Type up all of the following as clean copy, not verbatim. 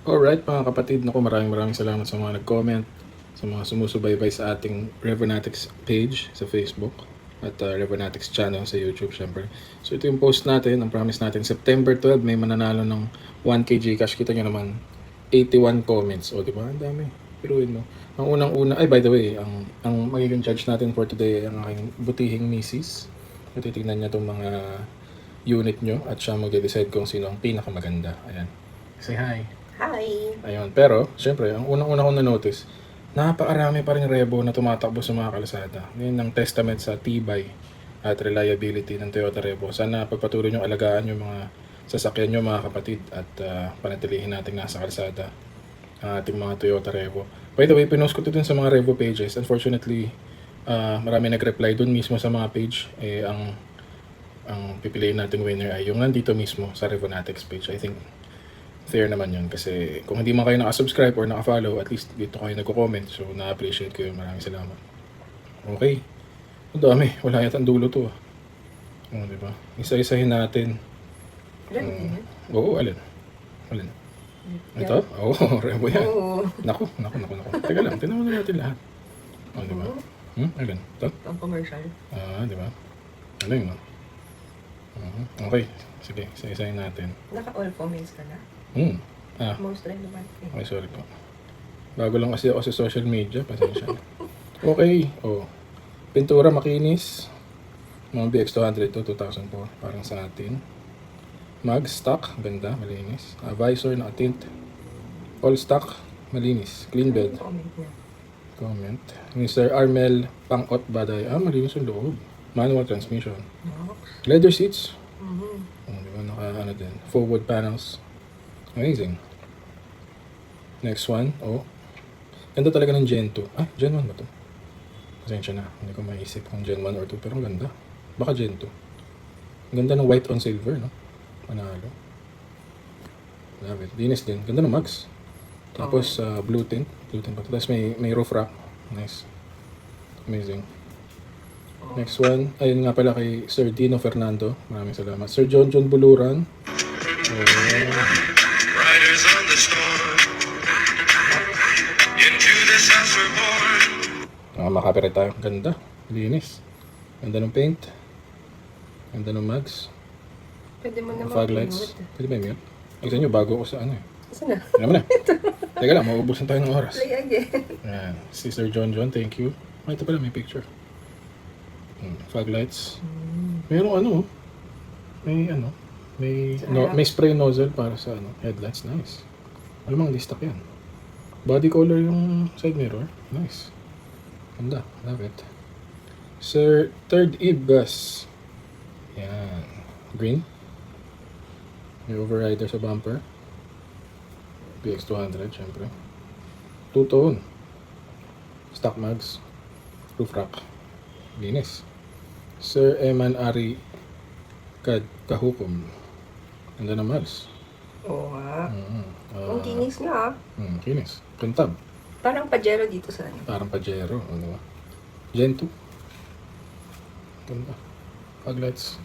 Alright mga kapatid, naku maraming salamat sa mga nag-comment, sa mga sumusubaybay sa ating Revernatics page sa Facebook at Revernatics channel sa YouTube syempre. So ito yung post natin, ang promise natin, September 12 may mananalo ng 1K Gcash. Kita nyo naman, 81 comments. O diba, ang dami. Piruin mo. Ang unang-una, ay by the way, ang magiging judge natin for today ay ang aking butihing misis. Titignan niya itong mga unit nyo at siya mag-decide kung sino ang pinakamaganda. Ayan. Say hi. Hi! Ayun, pero syempre, ang unang-una kong na-notice, napakarami pa rin rebo na tumatakbo sa mga kalsada. Ngayon ang testament sa tibay at reliability ng Toyota Revo. Sana pagpatuloy nyo alagaan yung mga sasakyan nyo mga kapatid at panatilihin natin nasa kalsada ang ating mga Toyota Revo. By the way, pinost ko ito dun sa mga Revo pages. Unfortunately, marami nag-reply dun mismo sa mga page. Ang pipiliin nating winner ay yung nandito mismo sa Revonatics page. I think fair naman yun kasi kung hindi man kayo nakasubscribe or nakafollow, at least dito kayo nagko-comment, so na-appreciate ko yun. Maraming salamat. Okay, ang dami, wala yata ang dulo to diba, isa-isahin natin. Oo, alin ito? Oo, Rebo yan. Naku. Teka lang, tinaman na natin lahat. Diba? Alin? Ito? Ang commercial. Diba? Ano yun? Okay, sige, isa-isahin natin. Naka-all comments ka na? Most relevant. Okay, sorry po. Bago lang kasi ako sa social media, pasensya na. Okay, pintura makinis. Mga BX200 to 2004, parang sa atin. Mag stock, ganda, malinis. Visor na tint. All stock, malinis. Clean bed. Comment. Mr. Armel Pangot Baday. Malinis yung loob. Manual transmission. Leather seats. Diba, naka din. Forward panels. Amazing. Next one. Ganda talaga ng Gen 2. Gen 1 ba ito? Pasensya na. Hindi ko maisip kung Gen 1 or 2. Pero ang ganda. Baka Gen 2. Ang ganda ng white on silver, no? Panalo. Love it. Dinis din. Ganda ng mags. Tapos blue tint. Blue tint pa ito. Tapos may roof rack. Nice. Amazing. Next one. Ayun nga pala kay Sir Dino Fernando. Maraming salamat. Sir John Buluran. Riders on the storm. Into this house we're born. Makapirate tayo. Ganda. Linis. Ganda ng paint. Ganda ng mags. Pwede mo naman fog lights. Pwede ba yung mute? Isa nyo, bago ako sa ano eh. Isa na. Ano naman na. Teka lang, mauubusan tayo ng oras. Play again. Ayan. Si Sir John, thank you. Ito pala, may picture. Fog lights. Mayroong may spray nozzle para sa headlights. Nice. Alam mo, listak yan. Body color yung side mirror. Nice. Ganda. Love it. Sir, third Eve gas. Yan. Green. May overrider sa bumper. BX200, syempre. Two-tone. Stock mags. Roof rack. Linis. Sir Eman Ari Kahukom. Ganda ng mags. Oo nga. Ang kinis nga. Kinis. Pintab. Parang Pajero dito sa ano. Parang Pajero. Diba? Gen 2. Ganda. Fog lights.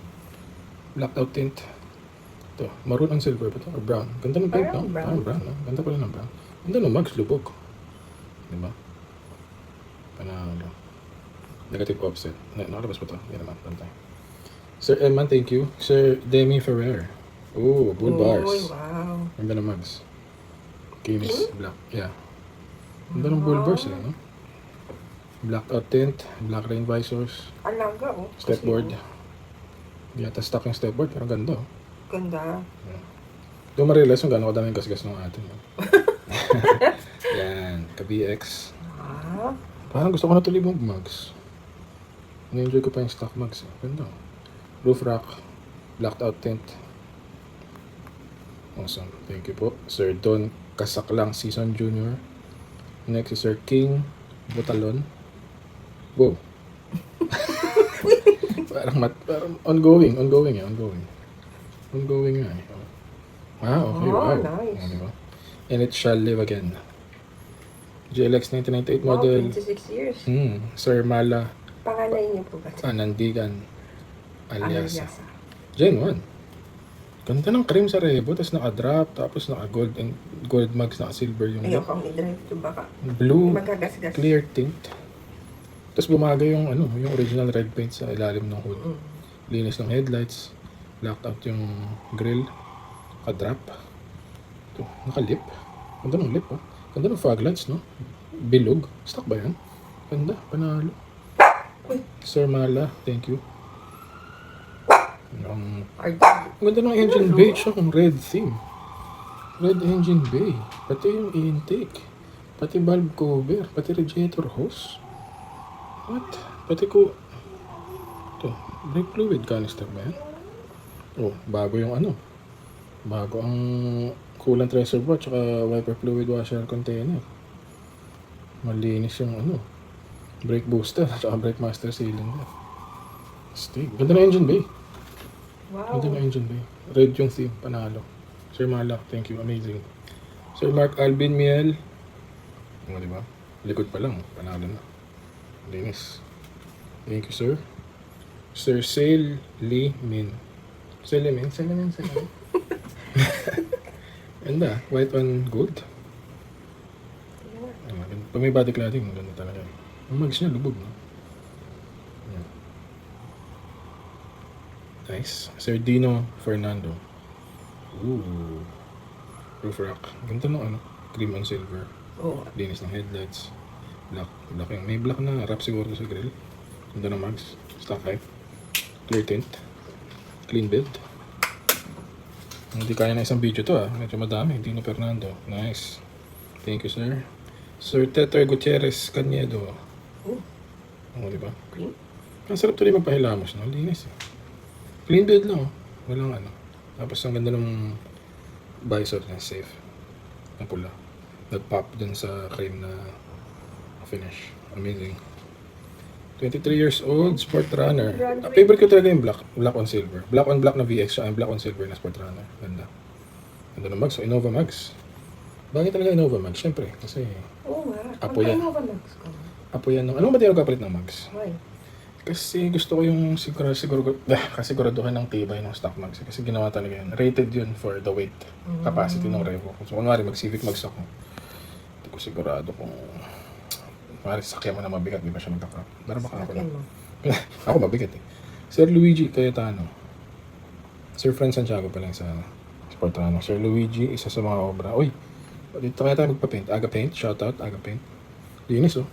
Blacked out tint. Ito. Maroon ang silver ba ito? Or brown? Ganda ng paint, no? Parang brown, no? Ganda pala ng brown. Ganda ng mags. Lubog. Diba? Panalo. Negative offset. Nakalabas ba ito? Hindi naman. Pantay. Sir Eman, thank you. Sir Demi Ferrer. Bull bars. Wow. Ganda ng mags. Kinis. Black. Yeah. Ganda ng bull bars, no? Blacked out tint. Black rain visors. Alaga, Stepboard. Hindi yata stock yung stepboard. Pero ganda, Ganda. Yeah. Doon ma-realize kung gano'n kadaming gas-gas ng atin. Yan. Ka-BX. Parang gusto ko na tuloy mong mags. Na-enjoy ko pa yung stock mags. Ganda. Roof rack. Blacked out tint. Awesome. Thank you po. Sir Don Kasaklang Season Junior. Next is Sir King Butalon. Wow. parang ongoing nga eh. Okay. Wow. Nice. Diba? And it shall live again. GLX 1998 model. 26 years. Sir Mala Panganay niyo po ba? Nandigan Alyasa. Alyasa. Gen 1. Ganda ng cream sa rebo, tapos naka-drop, tapos naka-gold and gold mugs, naka-silver yung Ayoko ang i-drive to baka. blue, Magagasgas. clear tint. Tapos bumagay yung ano, yung original red paint sa ilalim ng hood. Mm. Linis ng headlights, blacked out yung grill, naka-drop. Ito, naka-lip. Ganda ng lip, oh. Ganda ng fog lights, no? Bilog. Stock ba yan? Ganda, panalo. Uy, Sir Mala, thank you. Ang RD. ganda ng engine bay, siya kung red theme. Red engine bay. Pati yung intake. Pati valve cover. Pati radiator hose. What? Pati ko... Ito, brake fluid canister ba yan? Oh, bago yung ano. Bago ang coolant reservoir tsaka wiper fluid washer container. Malinis yung ano. Brake booster tsaka brake master cylinder. Stig. Ganda ng engine bay. Wow. Ganda ng engine bay. Red yung theme. Panalo. Sir Malak, thank you. Amazing. Sir Mark Alvin Miel. Ano, di ba? Likod pa lang. Panalo na. Linis. Thank you, sir. Sir Sale Lee Min. Sale Min? Sale Min? Sale Min? Ganda. White on gold. Pag may body cladding, ganda talaga. Ang mags niya, lubog, no? Yan. Nice. Sir Dino Fernando. Ooh. Roof rack. Ganda ng ano, cream on silver. Oh, Linis ng headlights. Black. Black yung. May black na wrap siguro sa grill. Ganda ng mags. Stock height. Clear tint. Clean build. Hindi kaya na isang video to, ah. Medyo madami. Dino Fernando. Nice. Thank you, sir. Sir Teter Gutierrez Canedo. oh, Oo, di ba? green. Ang sarap tuloy magpahilamos, no? Linis, eh. Clean build lang, oh. Walang ano. Tapos ang ganda ng visor niya, safe. Na pula. Nag-pop dun sa cream na finish. Amazing. 23 years old, sport runner. Favorite ko talaga yung black. Black on silver. Black on black na VX siya. Black on silver na sport runner. Ganda. Ganda ng mags. So, Innova Mags. Bagay talaga Innova Mags. Siyempre. Kasi Oo nga. Apo yan. Magkano ba mags ko? apo yan. Anong ba tayo nagkapalit ng mags? Why? Kasi gusto ko yung kasiguraduhan ng tibay ng stock mags. Kasi ginawa talaga yun. Rated yun for the weight capacity ng revo. So, kunwari mag-Civic mags ako. Hindi ko sigurado kung kunwari sakyan mo na mabigat, di ba siya magkakrap? Pero baka ako lang. Sakyan mo. Ako mabigat eh. Sir Luigi Cayetano. Sir Fran Santiago pa lang sa Sportrano. Sir Luigi, isa sa mga obra. Uy, dito kaya tayo magpa-paint. Aga Paint, shoutout, Aga Paint. Linis oh.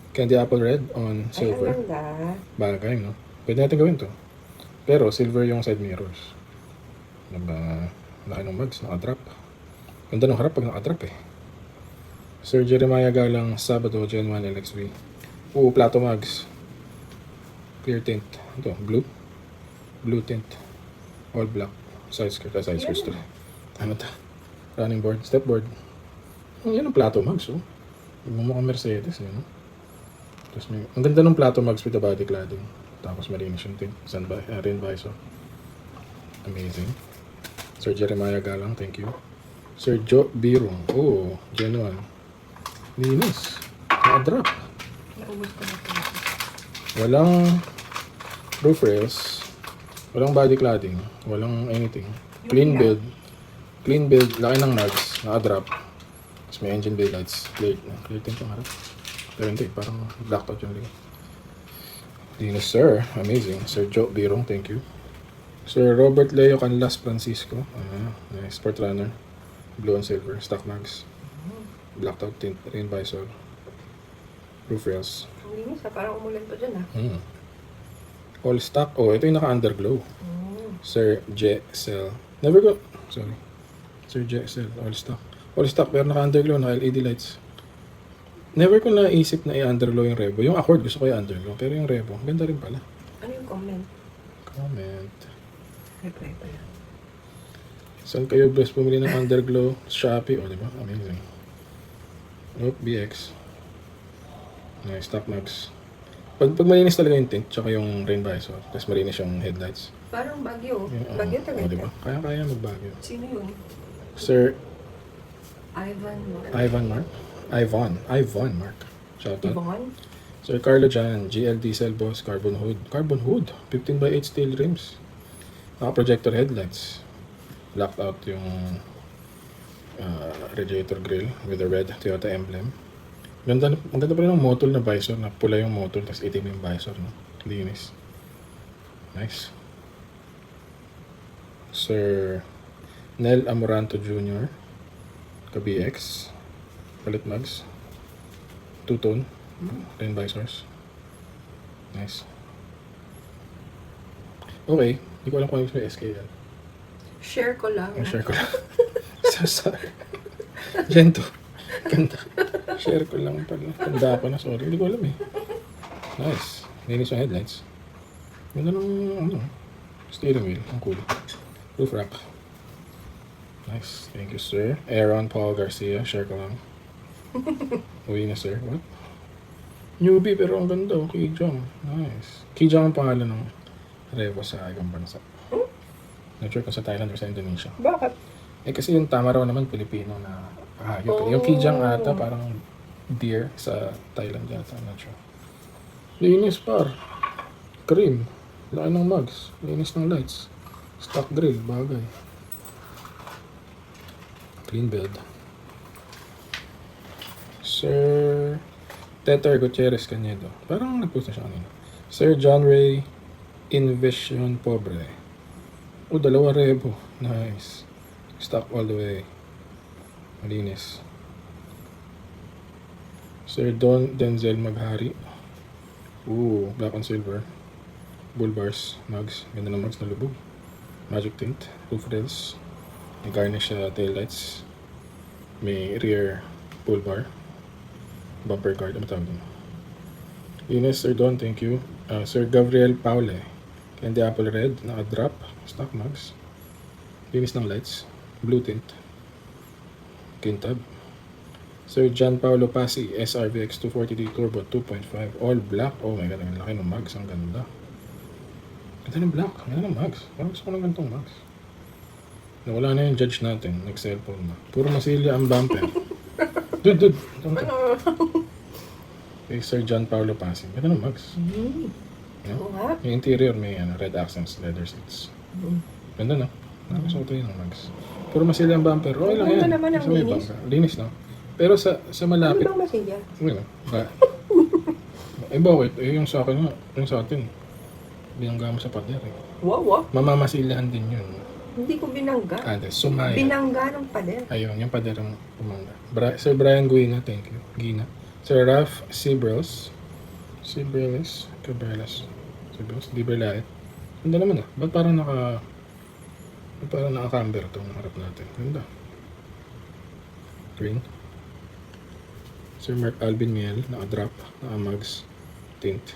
Candy Apple Red on Ay, silver. ang ganda. Bagay, no? Pwede natin gawin to. Pero silver yung side mirrors. Diba, laki ng mags, naka-drop. Ganda ng harap pag naka-drop eh. Sir Jeremiah Galang, Sabado, Gen 1 LXV. Plato mags. Clear tint. Ito, blue. Blue tint. All black. Side skirt, side skirts to. Ano to? Running board, step board. Yan ang plato mags, oh. Mukhang Mercedes, yun, no? Tapos may, ang ganda ng plato mags with the body cladding. Tapos malinis yung tint. Rin visor. Amazing. Sir Jeremiah Galang, thank you. Sir Joe Birong. Oh, Gen 1. Linis. Naka-drop. Naubos ko na ito. Walang roof rails. Walang body cladding. Walang anything. Clean build. Clean build. Laki ng nugs. Naka-drop. Tapos may engine bay lights. Clear tint yung harap. Pero hindi. Parang blacked out yung link. Linis, sir. Amazing. Sir Joe Birong, thank you. Sir Robert Leo Canlas Francisco. Nice. Sport runner. Blue and silver. Stock mags. Blacked out tint. Rain visor. Roof rails. Ang linis ha. Parang umulan pa dyan ha. All stock. Oh, ito yung naka-underglow. Mm. Sir J-Cell. Never go. Sorry. Sir J-Cell. All stock. All stock pero naka-underglow. Naka-LED lights. Never ko naisip na i-underglow yung Revo. Yung Accord gusto ko i-underglow. Pero yung Revo, ganda rin pala. Ano yung comment? Comment. Reply pa yan. Saan kayo blessed pumili ng underglow? Shopee. O, di ba? Amazing. Nope, BX. Nice, stock mags. Pag malinis talaga yung tint, tsaka yung rain visor, tapos malinis yung headlights. Parang bagyo. Yung, Bagyo o, talaga. diba? Kaya magbagyo. Sino yun? Sir Ivan Mark. Ivan Mark. Shout out. Yvonne? Sir Carlo Jan, GL Diesel Boss, Carbon Hood. Carbon Hood, 15x8 steel rims. Naka-projector headlights. Blacked out yung radiator grill with the red Toyota emblem. Ganda, ang ganda pa rin ng motol na visor na pula yung motol tapos itim yung visor, no? Linis. Nice. Sir Nel Amoranto Jr. ka-BX. Palit mags. Two-tone. Rin visors. Nice. Okay. Hindi ko alam kung ano yung SKL. Share ko lang. Share ko lang. So sorry. Gento. Ganda. Share ko lang pala. Tanda ako na. Sorry. Hindi ko alam eh. Nice. Linis yung headlights. Ganda ng steering wheel. Ang cool. Roof rack. Nice. Thank you, sir. Aaron Paul Garcia. Share ko lang. Uwi na, sir. What? Newbie pero ang ganda. Kijang. Nice. Kijang ang pangalan ng Revo sa ibang bansa. Not sure kung sa Thailand or sa Indonesia. Bakit? Eh kasi yung tama raw naman Pilipino na hayop. Yung Kijang ata parang deer sa Thailand yata. Not sure. Linis par. Cream. Laki ng mugs. Linis ng lights. Stock grill. Bagay. Clean build. Sir Teter Gutierrez Canedo. Parang nag-post na siya kanina. Sir John Ray Invision Pobre. O, dalawa Revo. Nice. Stock all the way. Malinis. Sir Don Denzel Maghari. Ooh, black and silver. Bull bars. Mugs. Ganda ng mugs na lubog. Magic tint. Roof rails. May garnish taillights. May rear pull bar. Bumper guard. Ano tawag doon? Ines, Sir Don, thank you. Sir Gabriel Paule. Candy apple red. Naka-drop. Stock mugs. Linis ng lights. Blue tint. Kintab. Sir John Paulo Pasi. SRVX 240D Turbo 2.5. All black. Oh my god, ang laki ng mugs. Ang ganda. Ganda ng black. Ganda ng mugs. Parang gusto ko ng gantong mugs. Nawala na yung judge natin. Nag-cellphone na. Puro masilya ang bumper. Dude. Ano? Kay Sir John Paulo Pasi. Ganda ng mugs. Oo nga. Yung interior may red accents, leather seats. Ganda no? Nakasuot yung mugs. Puro masilya ang bumper. Okay lang yan. Ano naman ang Kasi may linis? bumper. Linis no? Pero sa Ano malapit. bang masilya? Ano? Bakit? Yung sa akin nga. Yung sa atin. Binangga mo sa pader eh. Wow. Mamamasilyahan din yun. Hindi ko binangga. Sumaya. Binangga ng pader. Ayun, yung pader ang pumangga. Sir Brian Guina, thank you. Gina. Sir Ralph Sibrels. Sibrels. Cabrales. Sibrels. Di Berlait. Ganda naman ah. Ba't parang naka-camber itong harap natin? Ganda. Green. Sir Mark Alvin Miel. Naka-drop. Naka-mugs. Tint.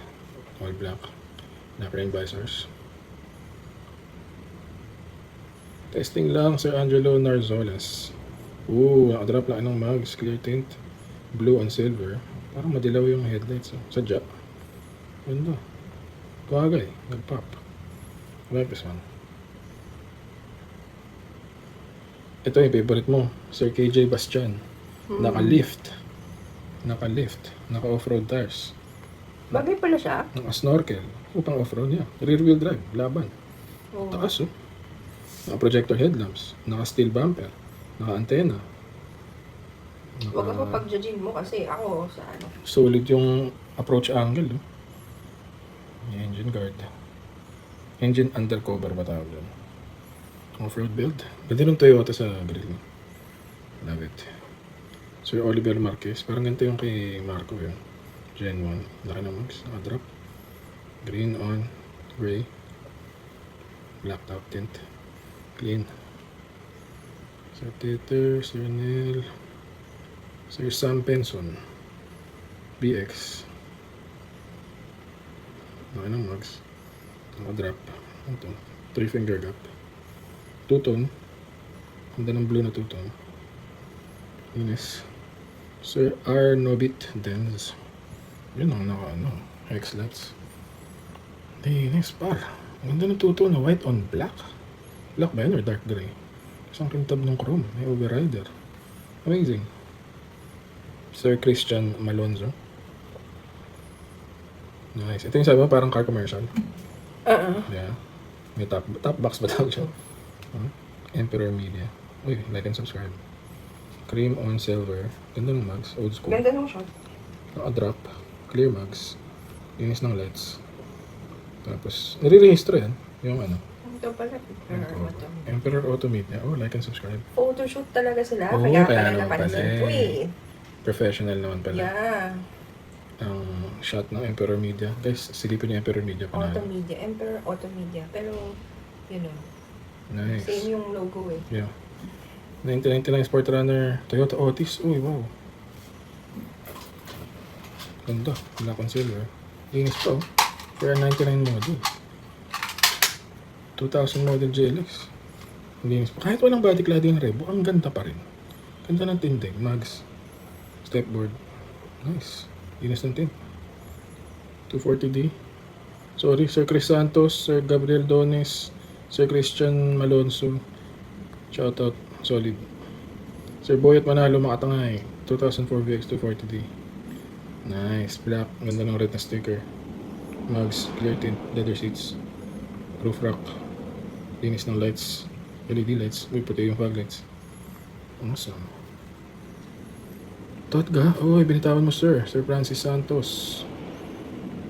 All black. Naka-rain visors. Testing lang, Sir Angelo Narzolas. Naka-drop lang ng mugs. Clear tint. Blue and silver. Parang madilaw yung headlights. Sadya. Ganda. Bagay. Nag-pop. Like this one. Ito yung favorite mo. Sir KJ Bastian. Naka-lift. Naka-off-road tires. Bagay pala siya. Naka-snorkel. Pang off-road niya. Rear wheel drive. Laban. Oo. Taas Naka-projector headlamps. Naka-steel bumper. Naka-antena. Huwag ako pag-judging mo kasi ako sa ano. Solid yung approach angle. May engine guard. Engine undercover ba tawag yun? Off-road build. Ganda ng Toyota sa grill. Love it. Sir Oliver Marquez. Parang ganito yung kay Marco yun. Gen 1. Laki ng mags. Naka-drop. Green on. Gray. Black top tint. Clean. Sir Teter. Sir Nel. Sir Sam Penson. BX. Laki ng mags. Naka-drop. Ito. 3-finger gap. Two-tone. Ganda ng blue na two-tone. Linis. Sir R. Nobit Denz. Yun ang X-Laps. Linis par. Ganda ng two-tone na white on black. Black ba yun or dark gray? Isang kintab ng chrome. May overrider. Amazing. Sir Christian Malonzo. Nice. Ito yung sabi mo parang car commercial. Yeah. May top box ba tawag siya? Emperor Media. Uy, like and subscribe. Cream on silver. Ganda ng mugs. Old school. Ganda nung shot. Naka-drop. Clear mugs. Linis ng lights. Tapos, nire-rehistro yan. Yung ano. Ito pala. Emperor Auto Media. Oh, like and subscribe. Photoshoot talaga sila. Oo, kaya kaya pala naman napansin pala ko eh. eh. Professional naman pala. Yeah. Ang shot ng Emperor Media. Guys, silipin niyo Emperor Media pa Auto na. Media. Emperor Auto Media. Pero, you know, Nice. same yung logo eh. Yeah. 1999 Sport Runner Toyota Otis. Uy, wow. Ganda. Black and silver. Linis pa oh. For a 99 model. 2000 model JLX. Linis pa. Kahit walang body cladding rebo, ang ganda pa rin. Ganda ng tindig. Mags. Stepboard. Nice. Linis ng tint. 240D. Sorry, Sir Chris Santos, Sir Gabriel Dones, Sir Christian Malonzo. Shoutout. Solid. Sir Boyet Manalo, Makatangay. 2004 VX 240D. Nice. Black. Ganda ng red na sticker. Mugs. Clear tint. Leather seats. Roof rack. Linis ng lights. LED lights. Uy, puti yung fog lights. Awesome. Totga. Uy, binitawan mo sir. Sir Francis Santos.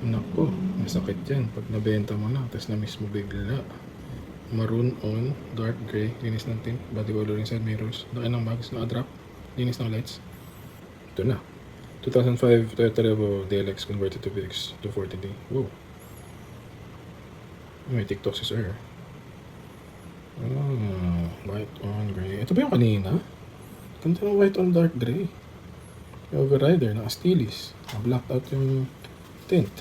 Nako. Masakit yan. Pag nabenta mo na. Tapos na-miss mo bigla. Maroon on, dark gray, linis ng tint, body color inside mirrors, laki ng mags, naka-drop, linis ng lights. Ito na. 2005 Toyota Revo DLX converted to VX 240D. Wow. May TikTok si sir. White on gray. Ito ba yung kanina? Ganda ng white on dark gray. Yung overrider, naka-steelies. Blacked out yung tint.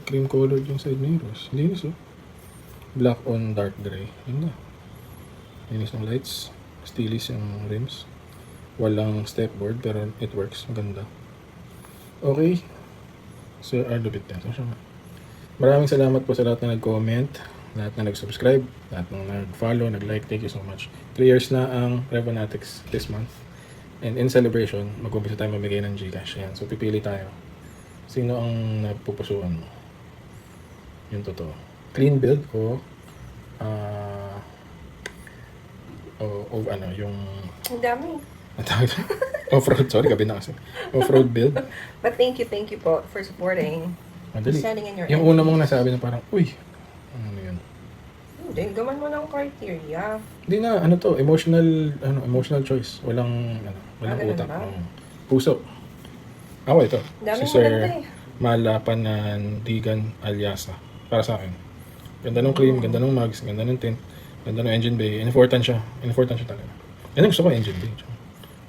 Cream colored yung side mirrors. Linis oh. Black on dark gray. Yun na. Linis ng lights. Steelies yung rims. Walang stepboard pero it works. Maganda. Okay. Sir Ardo Bitnet. Maraming salamat po sa lahat na nag-comment, lahat na nag-subscribe, lahat na nag-follow, nag-like. Thank you so much. 3 years na ang Revonatics this month. And in celebration, mag-umpisa tayo mamigay ng Gcash. Yan. So pipili tayo. Sino ang napupusuan mo? Yung totoo. Clean build o ano, yung Ang dami. off-road, sorry, gabi na kasi. Off-road build. But thank you po for supporting. Madali. Sending in your Yung una mong nasabi na parang, uy, ano yun? Hindi, gawan mo ng criteria. Hindi na, ano to, emotional choice. Walang ganun utak. ba? Puso. Ako ito. Dami Si maganda Sir eh. Malapanandigan Alyasa. Para sa akin. Ganda ng cream, ganda ng mugs, ganda ng tint, ganda ng engine bay. Important siya talaga. Yan ang gusto ko, engine bay.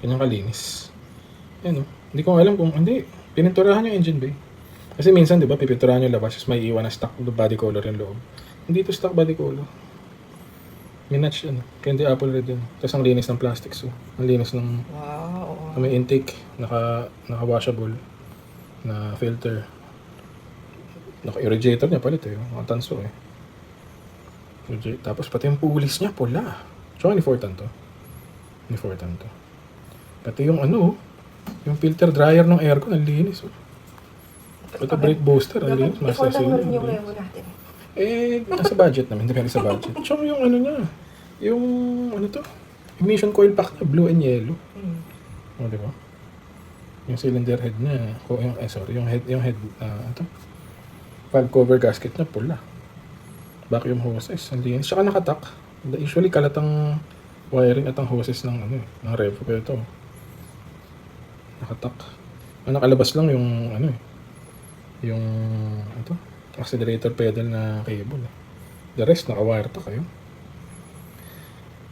Yan yung kalinis. Yan o. Hindi ko alam kung, hindi. Pininturahan yung engine bay. Kasi minsan, di ba, pipinturahan yung labas, tapos may iwan na stock body color yung loob. Hindi ito stock body color. Minatch yan. Candy apple red yan. Tapos ang linis ng plastic. So, ang linis ng Wow. may intake, naka-washable na filter. Naka-irradiator niya palit eh. Nakatanso eh. Tapos pati yung pulis niya, pula. So, unifortan to. Unifortan to. Pati yung yung filter dryer ng aircon, ang linis. Oh. Pati brake booster, ang linis. Before lang Masasin. rin yung level natin. Nasa budget naman. Depende sa budget. So, yung niya. Yung, emission coil pack niya, blue and yellow. O, di ba? Yung cylinder head niya, yung head, valve cover gasket niya, pula. Vacuum hoses, ang linis. Tsaka nakatak. Usually, kalatang wiring at ang hoses ng revo. Pero ito, nakatak. Ang nakalabas lang yung, yung, accelerator pedal na cable. The rest, naka-wire to kayo.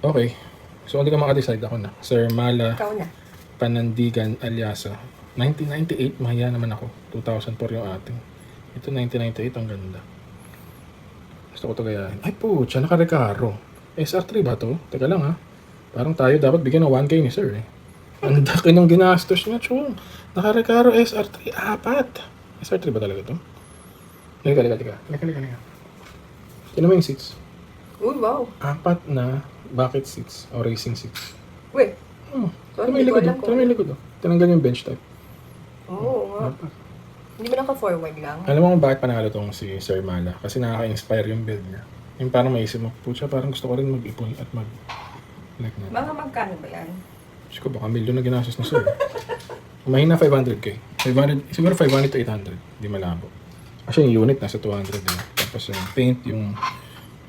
Okay. So, hindi ka maka-decide, ako na. Sir Mala Ikaw na. Panandigan Alyasa. 1998, mahiya naman ako. 2004 yung ating. Ito 1998, ang ganda. Gusto ko ito gayahin. Ay po, siya naka-recaro. SR3 ba to? Teka lang ha. Parang tayo dapat bigyan ng 1K ni sir eh. Ang daki ng ginastos niya, chong. Naka-recaro SR3, 4. SR3 ba talaga to? Lika. Tignan mo yung seats. Uy, wow. 4 na bucket seats o racing seats. Wait. Tignan mo yung likod. Tignan mo yung likod. Tinanggal yung bench type. Oo nga. Hindi ba naka-forward lang? Alam mo kung bakit panalo tong si Sir Mala? Kasi nakaka-inspire yung build niya. Yung parang maisip mo, pucha, parang gusto ko rin mag-ipon at Like that. Mga magkano ba yan? Diyos ko, baka milyon na ginastos na sir. Mahina 500k. 500, siguro 500 to 800. Hindi malabo. Kasi yung unit nasa 200 eh. Tapos yung paint, yung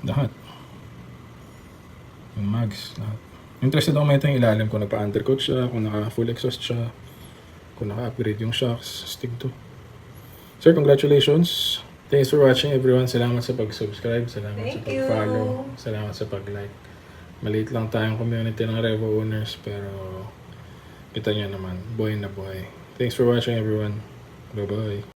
lahat. Yung mags, lahat. Interested ako may yung ilalim kung nagpa-undercoat siya, kung naka-full exhaust siya, kung naka-upgrade yung shocks, Stig 2. Sir, congratulations. Thanks for watching everyone. Salamat sa pag-subscribe, salamat sa Thank you. pag-follow, salamat sa pag-like. Maliit lang tayong community ng Revo owners pero kita nyo naman, buhay na buhay. Thanks for watching everyone. Bye-bye.